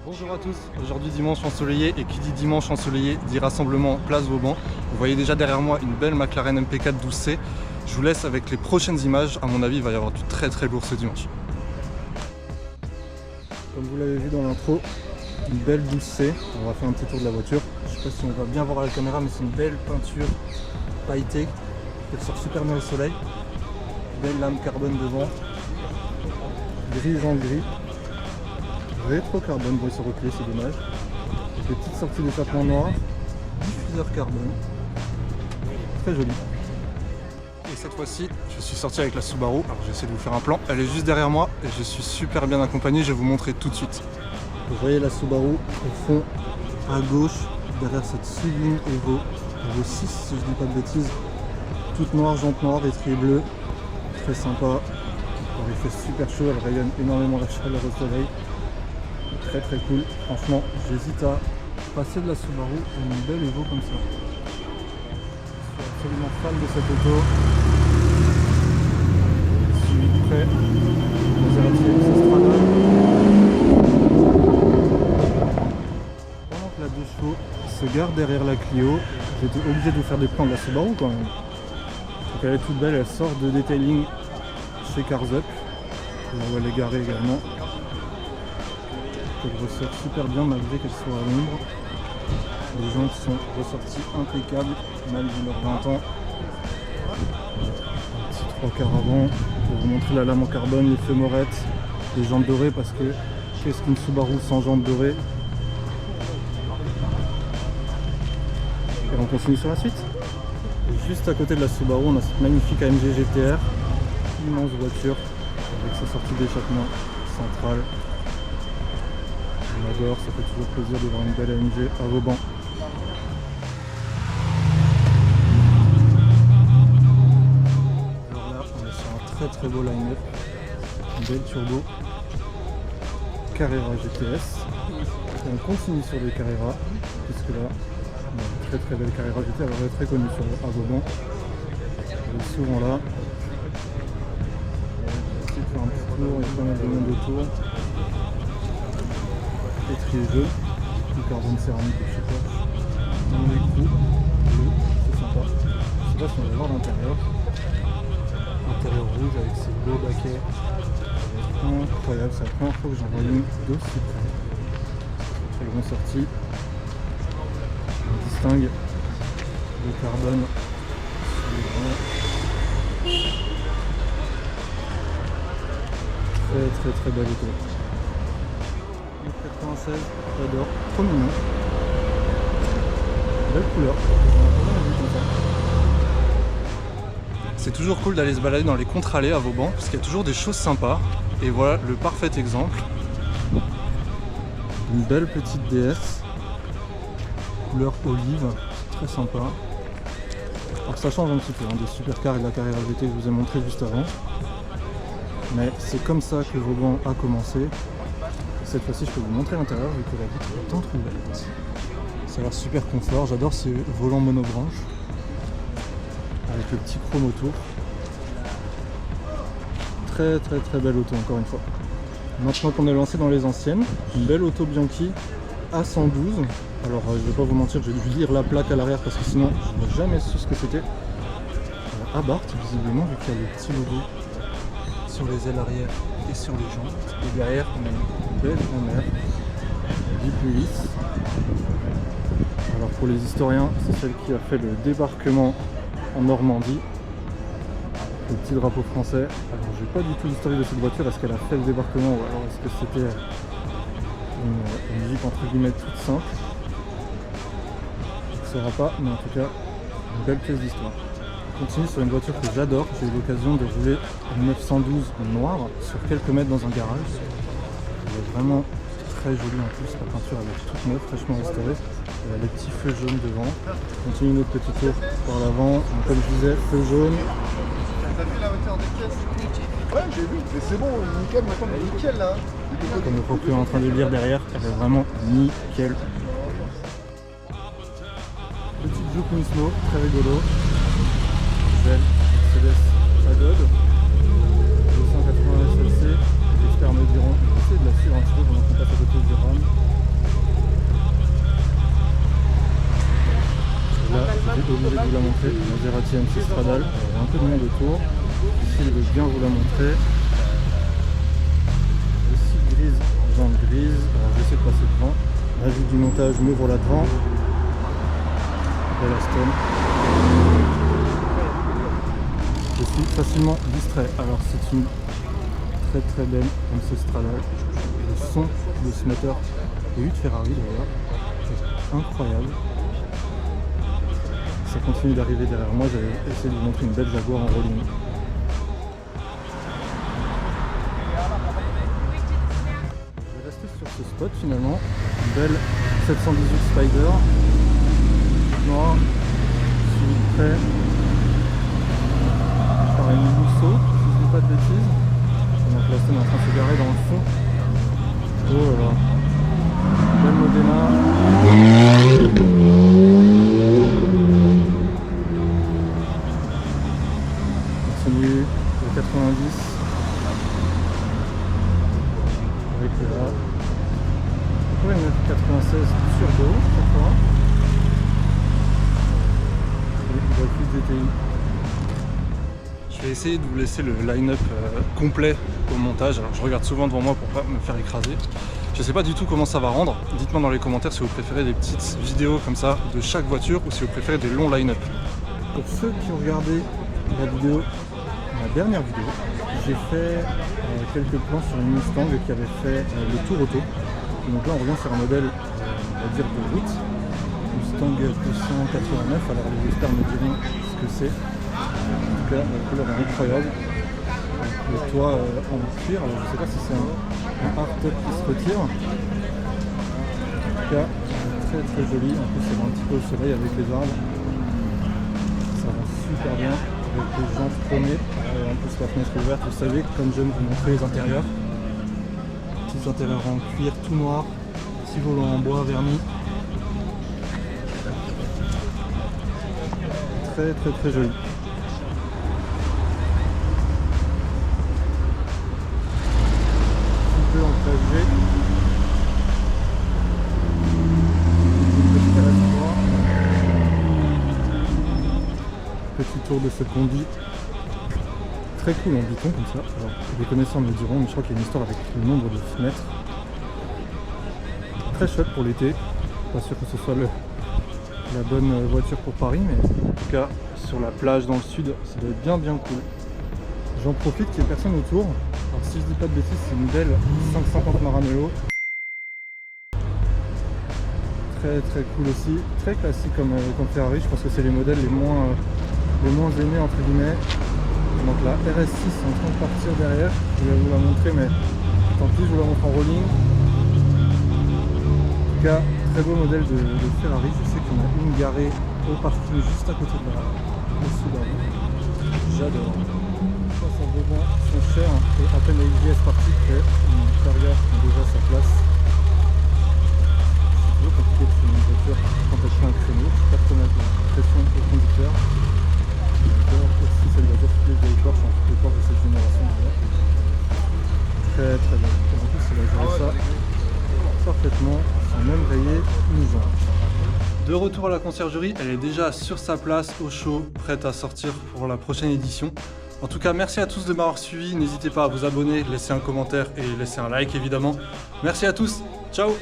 Bonjour à tous, aujourd'hui dimanche ensoleillé et qui dit dimanche ensoleillé dit rassemblement place Vauban. Vous voyez déjà derrière moi une belle McLaren MP4 12C. Je vous laisse avec les prochaines images, à mon avis il va y avoir du très lourd ce dimanche. Comme vous l'avez vu dans l'intro, une belle 12C, on va faire un petit tour de la voiture. Je sais pas si on va bien voir à la caméra mais c'est une belle peinture pailletée, elle sort super bien au soleil. Belle lame carbone devant, gris en gris. Rétro carbone, bon ils sont reclés, c'est dommage. Des petites sorties d'échappement noir, diffuseur carbone, très joli. Et cette fois-ci, je suis sorti avec la Subaru, alors j'essaie de vous faire un plan. Elle est juste derrière moi et je suis super bien accompagné, je vais vous montrer tout de suite. Vous voyez la Subaru au fond, à gauche, derrière cette sublime Evo 6 si je dis pas de bêtises. Toute noire, jante noire, étrier bleu, très sympa. Alors, il fait super chaud, elle rayonne énormément la chaleur au soleil. Très cool, franchement j'hésite à passer de la Subaru à une belle Evo comme ça. Je suis absolument fan de cette auto. Je suis prêt. Maserati Strada. Pendant que la 2 chevaux se gare derrière la Clio, j'étais obligé de vous faire des plans de la Subaru quand même. Donc elle est toute belle, elle sort de detailing chez Cars Up, là où elle est garée également. Elle ressort super bien malgré qu'elle soit à l'ombre. Les jantes sont ressorties impeccables malgré leurs 20 ans. Un petit 3 quarts avant pour vous montrer la lame en carbone, les fémorettes, les jantes dorées parce que qu'est-ce qu'une Subaru sans jantes dorées? Et on continue sur la suite. Et juste à côté de la Subaru, on a cette magnifique AMG GTR, immense voiture avec sa sortie d'échappement centrale. On adore, ça fait toujours plaisir de voir une belle AMG à Vauban. Alors là, on est sur un très beau line-up. Une belle turbo Carrera GTS. Et on continue sur des Carrera, puisque là, on a une très belle Carrera GT, alors elle est très connue à Vauban. Elle est souvent là. On va essayer de faire un petit tour, il y a pas mal de monde autour. Étrier jaune, du carbone céramique, je sais pas. On est cool, c'est sympa. Je sais pas si on va voir l'intérieur. Intérieur rouge avec ses beaux baquets. Incroyable, c'est la première fois que j'en vois une d'aussi près. Très grande sortie. On distingue le carbone sur les rangs. Très belle auto. 96, j'adore, trop mignon. Belle couleur. C'est toujours cool d'aller se balader dans les contre-allées à Vauban parce qu'il y a toujours des choses sympas. Et voilà le parfait exemple. Une belle petite DS. Couleur olive, très sympa. Alors ça change un petit peu, hein, des supercars et de la Carrera GT que je vous ai montré juste avant. Mais c'est comme ça que Vauban a commencé. Cette fois-ci, je peux vous montrer l'intérieur vu que la vitre est entrouverte. Ça a l'air super confort. J'adore ces volants monobranches avec le petit chrome autour. Très belle auto encore une fois. Maintenant qu'on est lancé dans les anciennes, une belle auto Bianchi A112. Alors je vais pas vous mentir, j'ai dû lire la plaque à l'arrière parce que sinon je n'aurais jamais su ce que c'était. Abarth visiblement vu qu'il y a le petit logo sur les ailes arrière et sur les jantes. Et derrière on a une belle en mer, Deep Lewis. Alors pour les historiens, c'est celle qui a fait le débarquement en Normandie. Le petit drapeau français. Alors j'ai pas du tout l'historique de cette voiture, est-ce qu'elle a fait le débarquement ou alors est-ce que c'était une Jeep entre guillemets toute simple. Je ne saurais pas, mais en tout cas une belle pièce d'histoire. On continue sur une voiture que j'adore, j'ai eu l'occasion de rouler en 912 noir sur quelques mètres dans un garage. Elle est vraiment très jolie en plus, la peinture elle est toute neuve, fraîchement restaurée. Elle a les petits feux jaunes devant. On continue notre petit tour par l'avant, comme je disais, feu jaune. T'as vu la hauteur des pièces? Ouais, j'ai vu, mais c'est bon, nickel, maintenant elle est nickel là. Comme le propriétaire est en train de le dire derrière, elle est vraiment nickel. Petite Juke Nismo, très rigolo. Belle Mercedes Pagode, 280 SLC, les experts me diront, c'est de la suivre un petit peu pendant qu'on passe à côté du RAM. Petit MC Stradale, il y a un peu de monde autour. Ici, je vais bien vous la montrer. Aussi grise, jante grise. Alors, je vais essayer de passer devant. La vue du montage m'ouvre là devant. Belle Aston. Je suis facilement distrait. Alors, c'est une très belle MC Stradale. Le son de ce moteur et de Ferrari d'ailleurs est incroyable. Ça continue d'arriver derrière moi, j'avais essayé de vous montrer une belle Jaguar en rolling. Je vais rester sur ce spot finalement, une belle 718 Spider, noir, suivi près par une Mousseau, si je dis pas de bêtises. Donc la scène est en train de se garer dans le fond. Oh là là, belle Modena. Continue le 90 avec la 96 turbo cette fois. Et la plus DTI. Je vais essayer de vous laisser le line-up complet au montage. Alors, je regarde souvent devant moi pour pas me faire écraser. Je sais pas du tout comment ça va rendre. Dites-moi dans les commentaires si vous préférez des petites vidéos comme ça de chaque voiture ou si vous préférez des longs line-up. Pour ceux qui ont regardé la vidéo, la dernière vidéo, j'ai fait quelques plans sur une Mustang qui avait fait le tour auto. Donc là on revient sur un modèle, on va dire de route, Mustang 289. Alors les experts me diront ce que c'est. En tout cas, la couleur est incroyable. Le toit en cuir, alors je ne sais pas si c'est un hardtop qui se retire. En tout cas, très joli. En plus, ça va un petit peu au soleil avec les arbres. Ça va super bien avec les jantes chromées. En plus, la fenêtre est ouverte, vous savez, comme j'aime vous montrer les intérieurs. Petits intérieurs en cuir tout noir, petit volant en bois verni. Très joli. En trajet. Petit tour de ce conduit. Très cool en biton comme ça. Alors, les connaisseurs me diront, mais je crois qu'il y a une histoire avec le nombre de fenêtres. Très chouette pour l'été. Pas sûr que ce soit la bonne voiture pour Paris, mais en tout cas sur la plage dans le sud, ça doit être bien cool. J'en profite qu'il n'y ait personne autour. Alors si je dis pas de bêtises, c'est une belle 550 Maranello. Très cool aussi. Très classique comme Ferrari. Je pense que c'est les modèles les moins aimés entre guillemets. Donc la RS6 est en train de partir derrière. Je vais vous la montrer, mais tant pis, je vous la montre en rolling. En tout cas, très beau modèle de Ferrari. Je sais qu'il y en a une garée au parking juste à côté de la Subaru. J'adore. Son rebond sont chers et à peine la IGS partie que une carrière qui a déjà sa place. C'est toujours compliqué de filmer une voiture quand elle fait un créneau, pas de connaître la pression au conducteur. J'adore aussi cette voiture, toutes les vieilles Porsche, toutes les Porsche de cette génération. Très bien. Et en plus, elle a géré ça parfaitement sans même rayer une jambe. De retour à la conciergerie, elle est déjà sur sa place au chaud, prête à sortir pour la prochaine édition. En tout cas, merci à tous de m'avoir suivi. N'hésitez pas à vous abonner, laisser un commentaire et laisser un like évidemment. Merci à tous. Ciao!